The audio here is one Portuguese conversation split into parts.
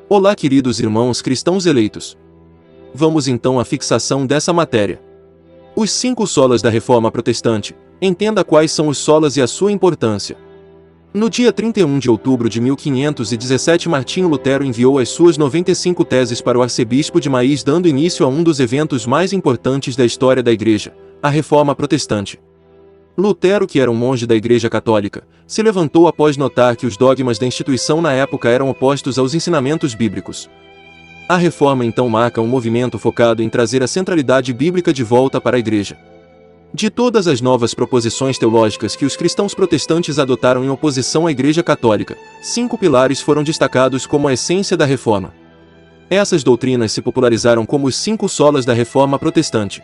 Olá, queridos irmãos cristãos eleitos. Vamos então à fixação dessa matéria. Os 5 solas da Reforma Protestante. Entenda quais são os solas e a sua importância. No dia 31 de outubro de 1517, Martinho Lutero enviou as suas 95 teses para o arcebispo de Mainz, dando início a um dos eventos mais importantes da história da Igreja, a Reforma Protestante. Lutero, que era um monge da Igreja Católica, se levantou após notar que os dogmas da instituição na época eram opostos aos ensinamentos bíblicos. A Reforma então marca um movimento focado em trazer a centralidade bíblica de volta para a Igreja. De todas as novas proposições teológicas que os cristãos protestantes adotaram em oposição à Igreja Católica, 5 pilares foram destacados como a essência da Reforma. Essas doutrinas se popularizaram como os 5 solas da Reforma Protestante.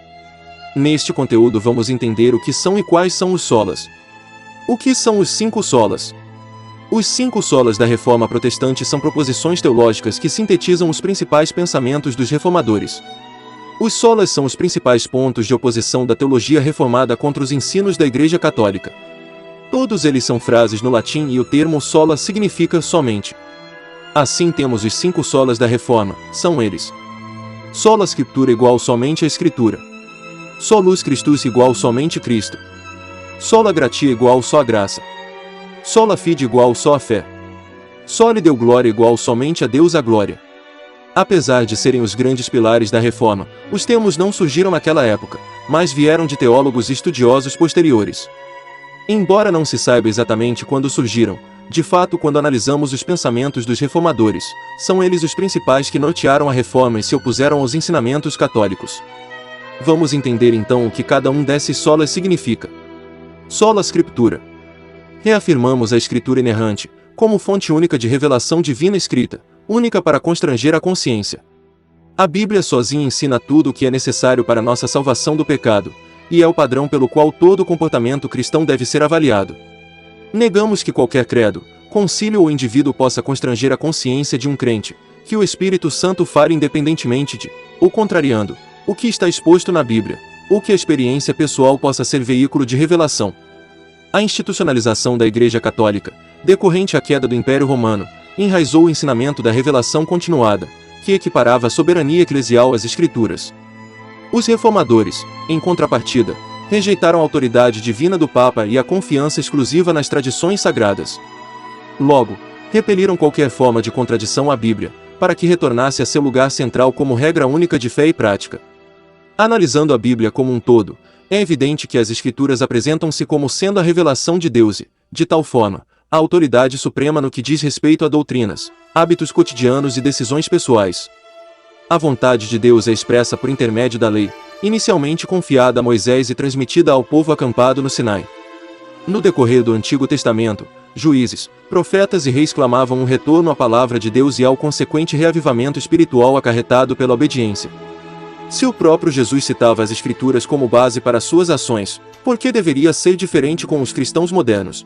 Neste conteúdo vamos entender o que são e quais são os solas. O que são os 5 solas? Os 5 solas da Reforma Protestante são proposições teológicas que sintetizam os principais pensamentos dos reformadores. Os solas são os principais pontos de oposição da teologia reformada contra os ensinos da Igreja Católica. Todos eles são frases no latim e o termo sola significa somente. Assim temos os 5 solas da Reforma, são eles: sola scriptura igual somente a Escritura. Solus Christus igual somente Cristo. Sola gratia igual só a graça. Sola fide igual só a fé. Soli deu glória igual somente a Deus a glória. Apesar de serem os grandes pilares da Reforma, os termos não surgiram naquela época, mas vieram de teólogos e estudiosos posteriores. Embora não se saiba exatamente quando surgiram, de fato, quando analisamos os pensamentos dos reformadores, são eles os principais que nortearam a Reforma e se opuseram aos ensinamentos católicos. Vamos entender então o que cada um desses solas significa. Sola Scriptura. Reafirmamos a Escritura inerrante, como fonte única de revelação divina escrita, única para constranger a consciência. A Bíblia sozinha ensina tudo o que é necessário para nossa salvação do pecado, e é o padrão pelo qual todo comportamento cristão deve ser avaliado. Negamos que qualquer credo, concílio ou indivíduo possa constranger a consciência de um crente, que o Espírito Santo fale independentemente de, ou contrariando, o que está exposto na Bíblia, ou que a experiência pessoal possa ser veículo de revelação. A institucionalização da Igreja Católica, decorrente à queda do Império Romano, enraizou o ensinamento da revelação continuada, que equiparava a soberania eclesial às Escrituras. Os reformadores, em contrapartida, rejeitaram a autoridade divina do Papa e a confiança exclusiva nas tradições sagradas. Logo, repeliram qualquer forma de contradição à Bíblia, para que retornasse a seu lugar central como regra única de fé e prática. Analisando a Bíblia como um todo, é evidente que as Escrituras apresentam-se como sendo a revelação de Deus e, de tal forma, a autoridade suprema no que diz respeito a doutrinas, hábitos cotidianos e decisões pessoais. A vontade de Deus é expressa por intermédio da lei, inicialmente confiada a Moisés e transmitida ao povo acampado no Sinai. No decorrer do Antigo Testamento, juízes, profetas e reis clamavam um retorno à palavra de Deus e ao consequente reavivamento espiritual acarretado pela obediência. Se o próprio Jesus citava as Escrituras como base para suas ações, por que deveria ser diferente com os cristãos modernos?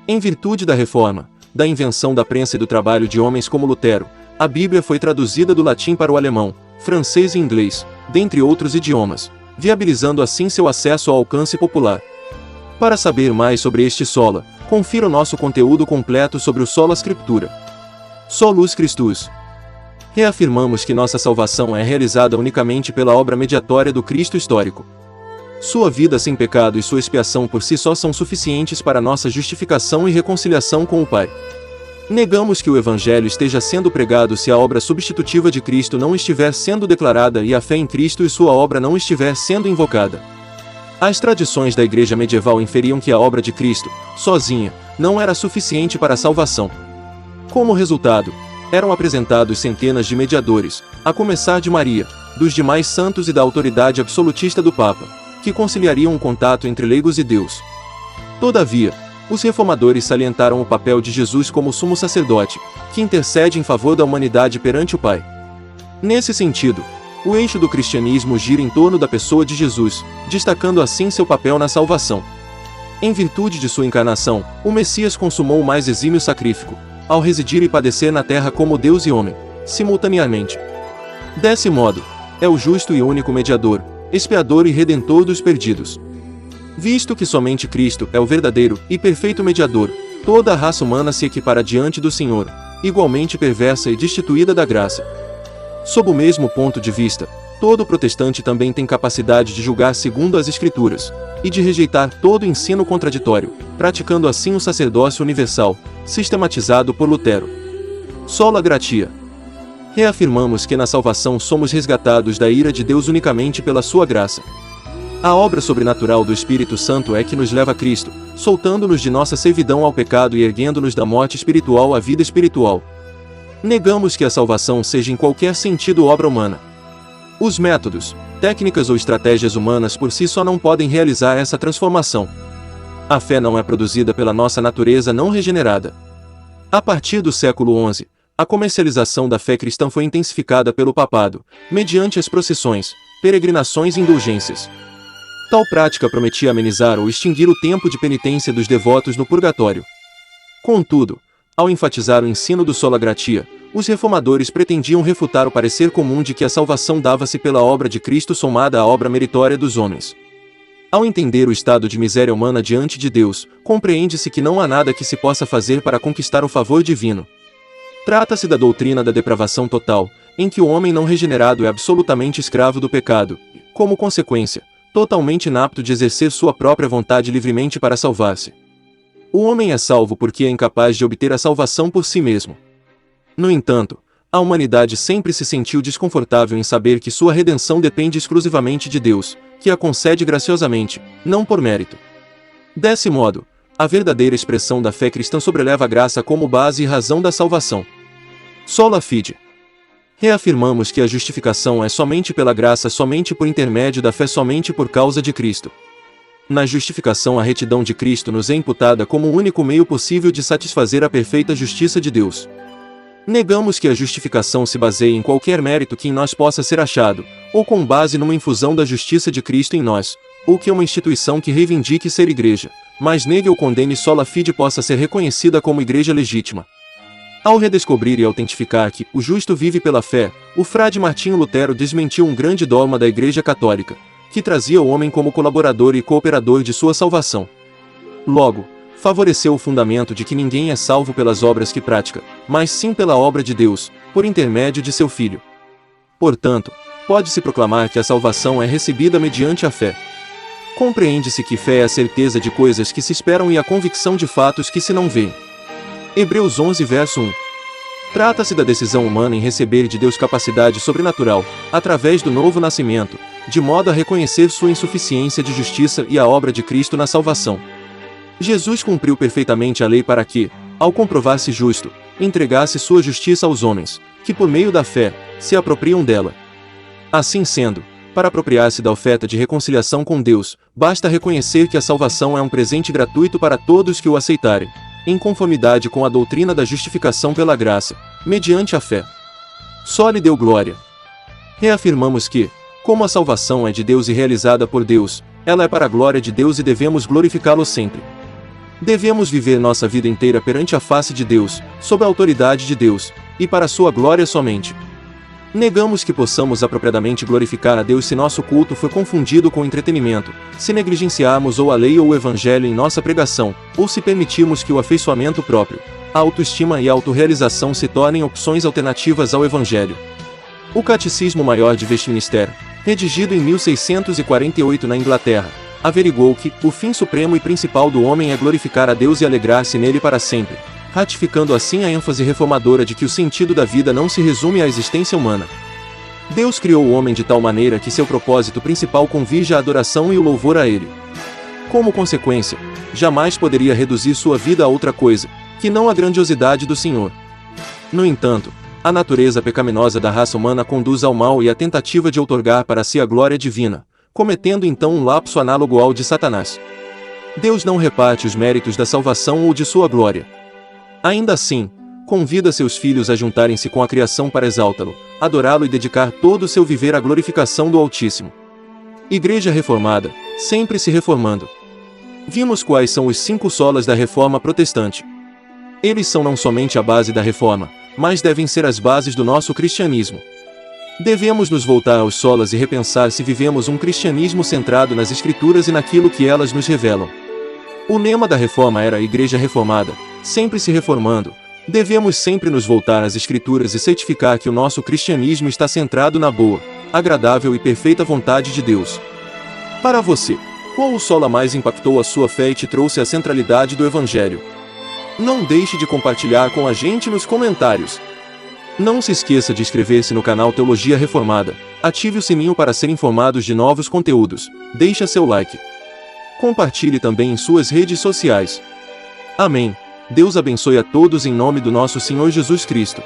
Em virtude da Reforma, da invenção da prensa e do trabalho de homens como Lutero, a Bíblia foi traduzida do latim para o alemão, francês e inglês, dentre outros idiomas, viabilizando assim seu acesso ao alcance popular. Para saber mais sobre este sola, confira o nosso conteúdo completo sobre o Sola Scriptura. Solus Christus. Reafirmamos que nossa salvação é realizada unicamente pela obra mediatória do Cristo histórico. Sua vida sem pecado e sua expiação por si só são suficientes para nossa justificação e reconciliação com o Pai. Negamos que o Evangelho esteja sendo pregado se a obra substitutiva de Cristo não estiver sendo declarada e a fé em Cristo e sua obra não estiver sendo invocada. As tradições da Igreja medieval inferiam que a obra de Cristo, sozinha, não era suficiente para a salvação. Como resultado, eram apresentados centenas de mediadores, a começar de Maria, dos demais santos e da autoridade absolutista do Papa, que conciliariam um contato entre leigos e Deus. Todavia, os reformadores salientaram o papel de Jesus como sumo sacerdote, que intercede em favor da humanidade perante o Pai. Nesse sentido, o eixo do cristianismo gira em torno da pessoa de Jesus, destacando assim seu papel na salvação. Em virtude de sua encarnação, o Messias consumou o mais exímio sacrifício, ao residir e padecer na terra como Deus e homem, simultaneamente. Desse modo, é o justo e único mediador, expiador e redentor dos perdidos. Visto que somente Cristo é o verdadeiro e perfeito mediador, toda a raça humana se equipara diante do Senhor, igualmente perversa e destituída da graça. Sob o mesmo ponto de vista, todo protestante também tem capacidade de julgar segundo as Escrituras, e de rejeitar todo ensino contraditório, praticando assim o sacerdócio universal, sistematizado por Lutero. Sola gratia. Reafirmamos que na salvação somos resgatados da ira de Deus unicamente pela sua graça. A obra sobrenatural do Espírito Santo é que nos leva a Cristo, soltando-nos de nossa servidão ao pecado e erguendo-nos da morte espiritual à vida espiritual. Negamos que a salvação seja em qualquer sentido obra humana. Os métodos, técnicas ou estratégias humanas por si só não podem realizar essa transformação. A fé não é produzida pela nossa natureza não regenerada. A partir do século XI, a comercialização da fé cristã foi intensificada pelo papado, mediante as procissões, peregrinações e indulgências. Tal prática prometia amenizar ou extinguir o tempo de penitência dos devotos no purgatório. Contudo, ao enfatizar o ensino do sola gratia, os reformadores pretendiam refutar o parecer comum de que a salvação dava-se pela obra de Cristo somada à obra meritória dos homens. Ao entender o estado de miséria humana diante de Deus, compreende-se que não há nada que se possa fazer para conquistar o favor divino. Trata-se da doutrina da depravação total, em que o homem não regenerado é absolutamente escravo do pecado, e, como consequência, totalmente inapto de exercer sua própria vontade livremente para salvar-se. O homem é salvo porque é incapaz de obter a salvação por si mesmo. No entanto, a humanidade sempre se sentiu desconfortável em saber que sua redenção depende exclusivamente de Deus, que a concede graciosamente, não por mérito. Desse modo, a verdadeira expressão da fé cristã sobreleva a graça como base e razão da salvação. Sola fide. Reafirmamos que a justificação é somente pela graça, somente por intermédio da fé, somente por causa de Cristo. Na justificação, a retidão de Cristo nos é imputada como o único meio possível de satisfazer a perfeita justiça de Deus. Negamos que a justificação se baseie em qualquer mérito que em nós possa ser achado, ou com base numa infusão da justiça de Cristo em nós, ou que uma instituição que reivindique ser igreja, mas negue ou condene sola fide possa ser reconhecida como igreja legítima. Ao redescobrir e autentificar que o justo vive pela fé, o frade Martinho Lutero desmentiu um grande dogma da Igreja Católica, que trazia o homem como colaborador e cooperador de sua salvação. Logo, favoreceu o fundamento de que ninguém é salvo pelas obras que pratica, mas sim pela obra de Deus, por intermédio de seu Filho. Portanto, pode-se proclamar que a salvação é recebida mediante a fé. Compreende-se que fé é a certeza de coisas que se esperam e a convicção de fatos que se não veem. Hebreus 11 verso 1. Trata-se da decisão humana em receber de Deus capacidade sobrenatural, através do novo nascimento, de modo a reconhecer sua insuficiência de justiça e a obra de Cristo na salvação. Jesus cumpriu perfeitamente a lei para que, ao comprovar-se justo, entregasse sua justiça aos homens, que por meio da fé, se apropriam dela. Assim sendo, para apropriar-se da oferta de reconciliação com Deus, basta reconhecer que a salvação é um presente gratuito para todos que o aceitarem, em conformidade com a doutrina da justificação pela graça, mediante a fé. Só lhe deu glória. Reafirmamos que, como a salvação é de Deus e realizada por Deus, ela é para a glória de Deus e devemos glorificá-lo sempre. Devemos viver nossa vida inteira perante a face de Deus, sob a autoridade de Deus, e para sua glória somente. Negamos que possamos apropriadamente glorificar a Deus se nosso culto for confundido com entretenimento, se negligenciarmos ou a lei ou o evangelho em nossa pregação, ou se permitirmos que o afeiçoamento próprio, a autoestima e a autorrealização se tornem opções alternativas ao evangelho. O Catecismo Maior de Westminster, redigido em 1648 na Inglaterra, averigou que o fim supremo e principal do homem é glorificar a Deus e alegrar-se nele para sempre, ratificando assim a ênfase reformadora de que o sentido da vida não se resume à existência humana. Deus criou o homem de tal maneira que seu propósito principal convirja a adoração e o louvor a ele. Como consequência, jamais poderia reduzir sua vida a outra coisa, que não a grandiosidade do Senhor. No entanto, a natureza pecaminosa da raça humana conduz ao mal e à tentativa de outorgar para si a glória divina, cometendo então um lapso análogo ao de Satanás. Deus não reparte os méritos da salvação ou de sua glória. Ainda assim, convida seus filhos a juntarem-se com a criação para exaltá-lo, adorá-lo e dedicar todo o seu viver à glorificação do Altíssimo. Igreja reformada, sempre se reformando. Vimos quais são os 5 solas da Reforma Protestante. Eles são não somente a base da Reforma, mas devem ser as bases do nosso cristianismo. Devemos nos voltar aos solas e repensar se vivemos um cristianismo centrado nas Escrituras e naquilo que elas nos revelam. O lema da Reforma era a Igreja Reformada, sempre se reformando, Devemos sempre nos voltar às Escrituras e certificar que o nosso cristianismo está centrado na boa, agradável e perfeita vontade de Deus. Para você, qual o sola mais impactou a sua fé e te trouxe a centralidade do Evangelho? Não deixe de compartilhar com a gente nos comentários. Não se esqueça de inscrever-se no canal Teologia Reformada, ative o sininho para ser informado de novos conteúdos, deixe seu like. Compartilhe também em suas redes sociais. Amém. Deus abençoe a todos em nome do nosso Senhor Jesus Cristo.